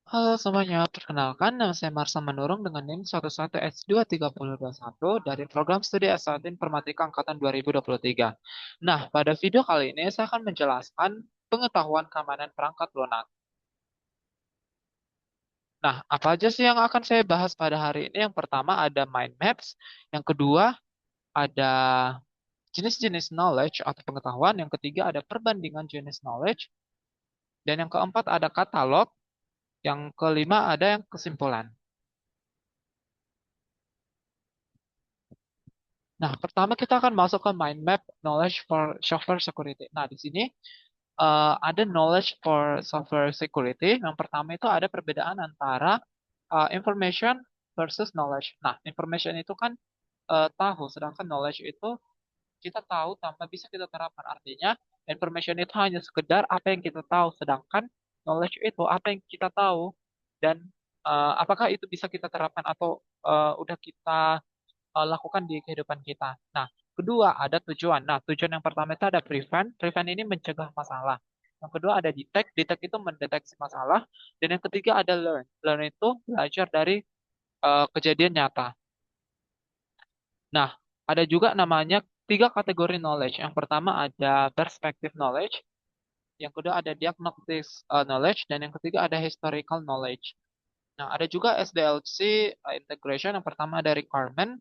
Halo semuanya, perkenalkan nama saya Marsa Manurung dengan NIM 11S23021 dari program studi S1 Informatika Angkatan 2023. Nah, pada video kali ini saya akan menjelaskan pengetahuan keamanan perangkat lunak. Nah, apa aja sih yang akan saya bahas pada hari ini? Yang pertama ada mind maps, yang kedua ada jenis-jenis knowledge atau pengetahuan, yang ketiga ada perbandingan jenis knowledge, dan yang keempat ada katalog, yang kelima ada yang kesimpulan. Nah, pertama kita akan masuk ke mind map knowledge for software security. Nah, di sini ada knowledge for software security. Yang pertama itu ada perbedaan antara information versus knowledge. Nah, information itu kan tahu, sedangkan knowledge itu kita tahu tanpa bisa kita terapkan. Artinya, information itu hanya sekedar apa yang kita tahu, sedangkan knowledge itu apa yang kita tahu dan apakah itu bisa kita terapkan atau udah kita lakukan di kehidupan kita. Nah, kedua ada tujuan. Nah, tujuan yang pertama itu ada prevent. Prevent ini mencegah masalah. Yang kedua ada detect. Detect itu mendeteksi masalah. Dan yang ketiga ada learn. Learn itu belajar dari kejadian nyata. Nah, ada juga namanya tiga kategori knowledge. Yang pertama ada perspective knowledge. Yang kedua ada diagnostic knowledge. Dan yang ketiga ada historical knowledge. Nah, ada juga SDLC integration. Yang pertama ada requirement.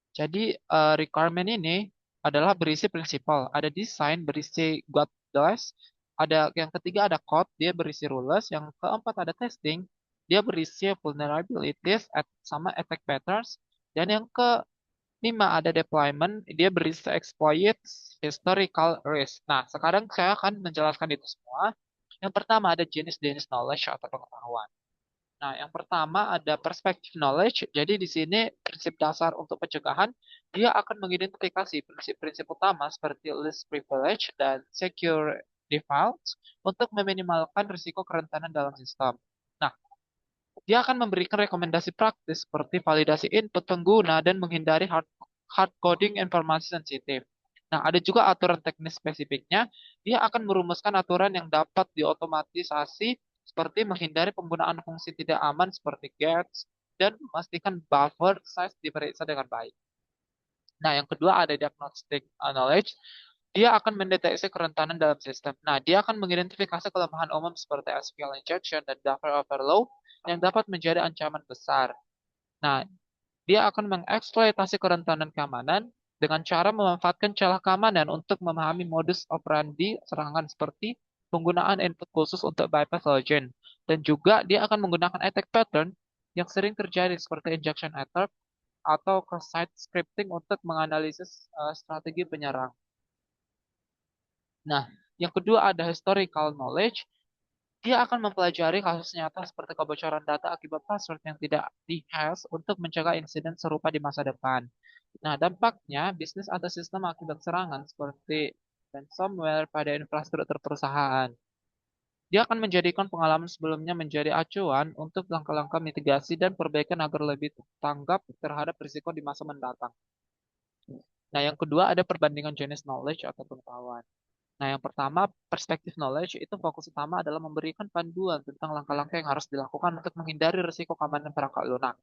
Jadi requirement ini adalah berisi prinsipal, ada desain berisi guidelines, ada yang ketiga ada code, dia berisi rules, yang keempat ada testing, dia berisi vulnerabilities sama attack patterns, dan yang kelima ada deployment, dia berisi exploits, historical risk. Nah, sekarang saya akan menjelaskan itu semua. Yang pertama ada jenis-jenis knowledge atau pengetahuan. Nah, yang pertama ada perspective knowledge. Jadi di sini prinsip dasar untuk pencegahan, dia akan mengidentifikasi prinsip-prinsip utama seperti least privilege dan secure defaults untuk meminimalkan risiko kerentanan dalam sistem. Nah, dia akan memberikan rekomendasi praktis seperti validasi input pengguna dan menghindari hard coding informasi sensitif. Nah, ada juga aturan teknis spesifiknya. Dia akan merumuskan aturan yang dapat diotomatisasi seperti menghindari penggunaan fungsi tidak aman seperti gets dan memastikan buffer size diperiksa dengan baik. Nah, yang kedua ada diagnostic knowledge. Dia akan mendeteksi kerentanan dalam sistem. Nah, dia akan mengidentifikasi kelemahan umum seperti SQL injection dan data overload yang dapat menjadi ancaman besar. Nah, dia akan mengeksploitasi kerentanan keamanan dengan cara memanfaatkan celah keamanan untuk memahami modus operandi serangan seperti penggunaan input khusus untuk bypass login. Dan juga dia akan menggunakan attack pattern yang sering terjadi seperti injection attack atau cross-site scripting untuk menganalisis strategi penyerang. Nah, yang kedua ada historical knowledge. Dia akan mempelajari kasus nyata seperti kebocoran data akibat password yang tidak di-hash untuk mencegah insiden serupa di masa depan. Nah, dampaknya bisnis atau sistem akibat serangan seperti ransomware pada infrastruktur perusahaan. Dia akan menjadikan pengalaman sebelumnya menjadi acuan untuk langkah-langkah mitigasi dan perbaikan agar lebih tanggap terhadap risiko di masa mendatang. Nah, yang kedua ada perbandingan jenis knowledge atau pengetahuan. Nah, yang pertama, perspektif knowledge itu fokus utama adalah memberikan panduan tentang langkah-langkah yang harus dilakukan untuk menghindari risiko keamanan perangkat lunak.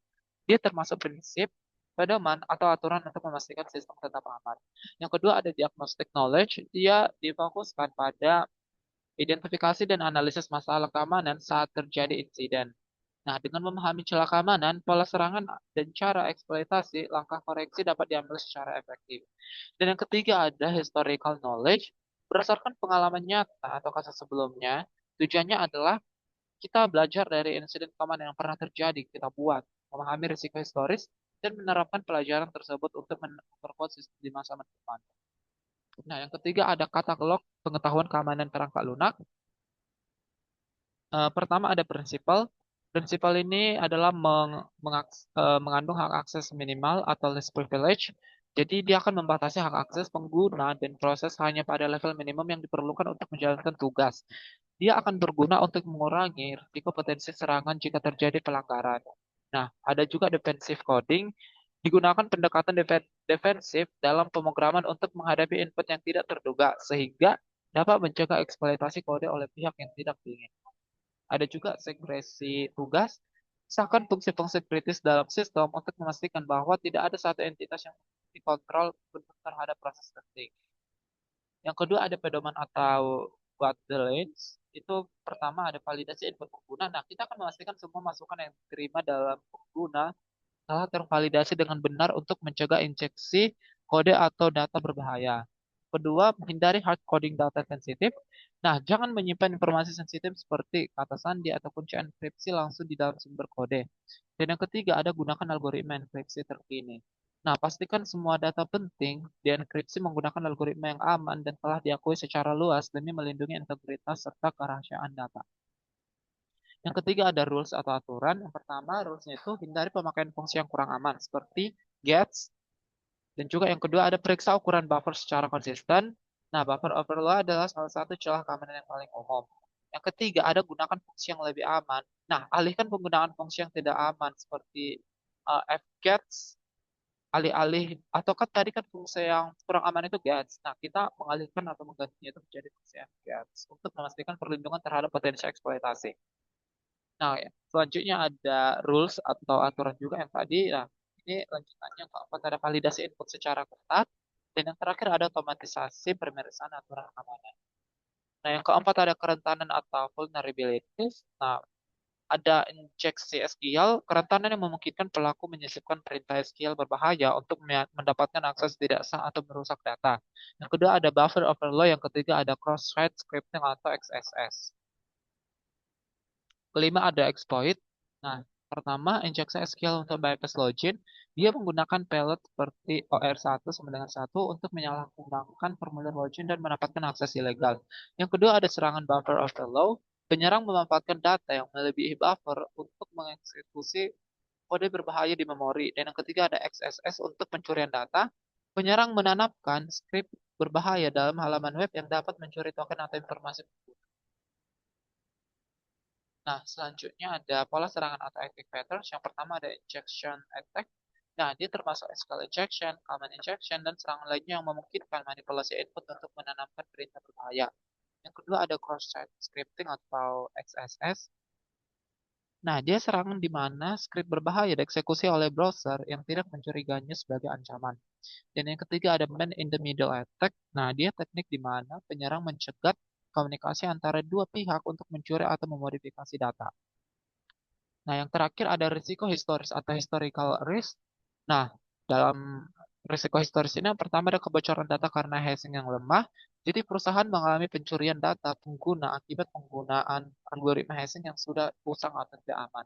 Dia termasuk prinsip, pedoman, atau aturan untuk memastikan sistem tetap aman. Yang kedua ada diagnostic knowledge, dia difokuskan pada identifikasi dan analisis masalah keamanan saat terjadi insiden. Nah, dengan memahami celah keamanan, pola serangan, dan cara eksploitasi, langkah koreksi dapat diambil secara efektif. Dan yang ketiga ada historical knowledge. Berdasarkan pengalaman nyata atau kasus sebelumnya, tujuannya adalah kita belajar dari insiden keamanan yang pernah terjadi, kita buat, memahami risiko historis, dan menerapkan pelajaran tersebut untuk memperkuat sistem di masa depan. Nah, yang ketiga ada katalog pengetahuan keamanan perangkat lunak. Pertama ada prinsipal. Prinsipal ini adalah mengandung hak akses minimal atau least privilege. Jadi dia akan membatasi hak akses pengguna dan proses hanya pada level minimum yang diperlukan untuk menjalankan tugas. Dia akan berguna untuk mengurangi risiko potensi serangan jika terjadi pelanggaran. Nah, ada juga defensive coding. Digunakan pendekatan defensif dalam pemrograman untuk menghadapi input yang tidak terduga, sehingga dapat mencegah eksploitasi kode oleh pihak yang tidak diinginkan. Ada juga segresi tugas, misalkan fungsi-fungsi kritis dalam sistem untuk memastikan bahwa tidak ada satu entitas yang dikontrol terhadap proses testing. Yang kedua ada pedoman atau what the lens. Itu pertama ada validasi input pengguna. Nah, kita akan memastikan semua masukan yang diterima dalam pengguna telah tervalidasi dengan benar untuk mencegah injeksi kode atau data berbahaya. Kedua, menghindari hard coding data sensitif. Nah, jangan menyimpan informasi sensitif seperti kata sandi atau kunci enkripsi langsung di dalam sumber kode. Dan yang ketiga, ada gunakan algoritma enkripsi terkini. Nah, pastikan semua data penting dienkripsi menggunakan algoritma yang aman dan telah diakui secara luas demi melindungi integritas serta kerahasiaan data. Yang ketiga ada rules atau aturan. Yang pertama, rulesnya itu hindari pemakaian fungsi yang kurang aman seperti gets. Dan juga yang kedua ada periksa ukuran buffer secara konsisten. Nah, buffer overflow adalah salah satu celah keamanan yang paling umum. Yang ketiga ada gunakan fungsi yang lebih aman. Nah, alihkan penggunaan fungsi yang tidak aman seperti fgets, alih-alih atau kan tadi kan fungsi yang kurang aman itu gets. Nah, kita mengalihkan atau menggantinya itu menjadi fungsi fgets untuk memastikan perlindungan terhadap potensi eksploitasi. Nah, ya. Selanjutnya ada rules atau aturan juga yang tadi. Nah, ini lanjutannya keempat ada validasi input secara ketat. Dan yang terakhir ada otomatisasi pemeriksaan aturan keamanan. Nah, yang keempat ada kerentanan atau vulnerabilities. Nah, ada injeksi SQL, kerentanan yang memungkinkan pelaku menyisipkan perintah SQL berbahaya untuk mendapatkan akses tidak sah atau merusak data. Yang kedua ada buffer overflow, yang ketiga ada cross-site scripting atau XSS. Kelima ada exploit. Nah, pertama injeksi SQL untuk bypass login. Dia menggunakan payload seperti OR1 sama dengan 1 untuk menyalahgunakan formulir login dan mendapatkan akses ilegal. Yang kedua ada serangan buffer overflow. Penyerang memanfaatkan data yang melebihi buffer untuk mengeksekusi kode berbahaya di memori. Dan yang ketiga ada XSS untuk pencurian data. Penyerang menanamkan script berbahaya dalam halaman web yang dapat mencuri token atau informasi. Nah, selanjutnya ada pola serangan atau attack patterns. Yang pertama ada injection attack. Nah, dia termasuk SQL injection, command injection, dan serangan lainnya yang memungkinkan manipulasi input untuk menanamkan perintah berbahaya. Yang kedua ada cross-site scripting atau XSS. Nah, dia serangan di mana script berbahaya dieksekusi oleh browser yang tidak mencurigainya sebagai ancaman. Dan yang ketiga ada man in the middle attack. Nah, dia teknik di mana penyerang mencegat komunikasi antara dua pihak untuk mencuri atau memodifikasi data. Nah, yang terakhir ada risiko historis atau historical risk. Nah, dalam risiko historis ini yang pertama ada kebocoran data karena hashing yang lemah. Jadi perusahaan mengalami pencurian data pengguna akibat penggunaan algoritma hashing yang sudah usang atau tidak aman.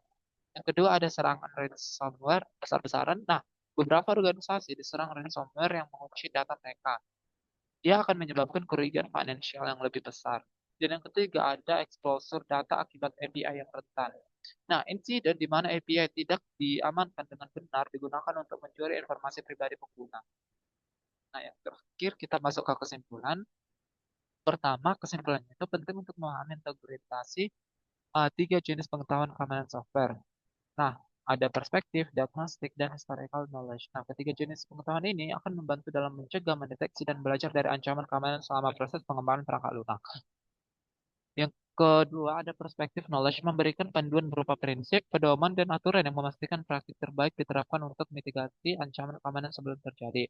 Yang kedua ada serangan ransomware besar-besaran. Nah, beberapa organisasi diserang ransomware yang mengunci data mereka. Dia akan menyebabkan kerugian finansial yang lebih besar. Dan yang ketiga ada exposure data akibat API yang rentan. Nah, insiden di mana API tidak diamankan dengan benar digunakan untuk mencuri informasi pribadi pengguna. Nah, yang terakhir kita masuk ke kesimpulan. Pertama, kesimpulannya itu penting untuk memahami integrasi tiga jenis pengetahuan keamanan software. Nah, ada perspektif, diagnostik, dan historical knowledge. Nah, ketiga jenis pengetahuan ini akan membantu dalam mencegah, mendeteksi, dan belajar dari ancaman keamanan selama proses pengembangan perangkat lunak. Yang kedua, ada perspektif knowledge memberikan panduan berupa prinsip, pedoman, dan aturan yang memastikan praktik terbaik diterapkan untuk mitigasi ancaman keamanan sebelum terjadi.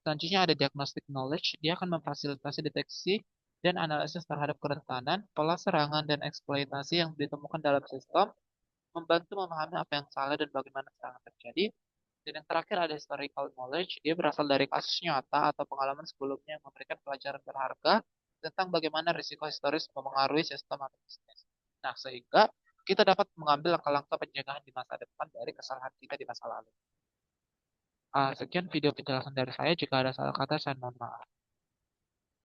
Selanjutnya ada diagnostic knowledge, dia akan memfasilitasi deteksi dan analisis terhadap kerentanan, pola serangan, dan eksploitasi yang ditemukan dalam sistem, membantu memahami apa yang salah dan bagaimana serangan terjadi. Dan yang terakhir ada historical knowledge, dia berasal dari kasus nyata atau pengalaman sebelumnya yang memberikan pelajaran berharga tentang bagaimana risiko historis memengaruhi sistem atau bisnis. Nah, sehingga kita dapat mengambil langkah-langkah pencegahan di masa depan dari kesalahan kita di masa lalu. Sekian video penjelasan dari saya. Jika ada salah kata, saya mohon maaf.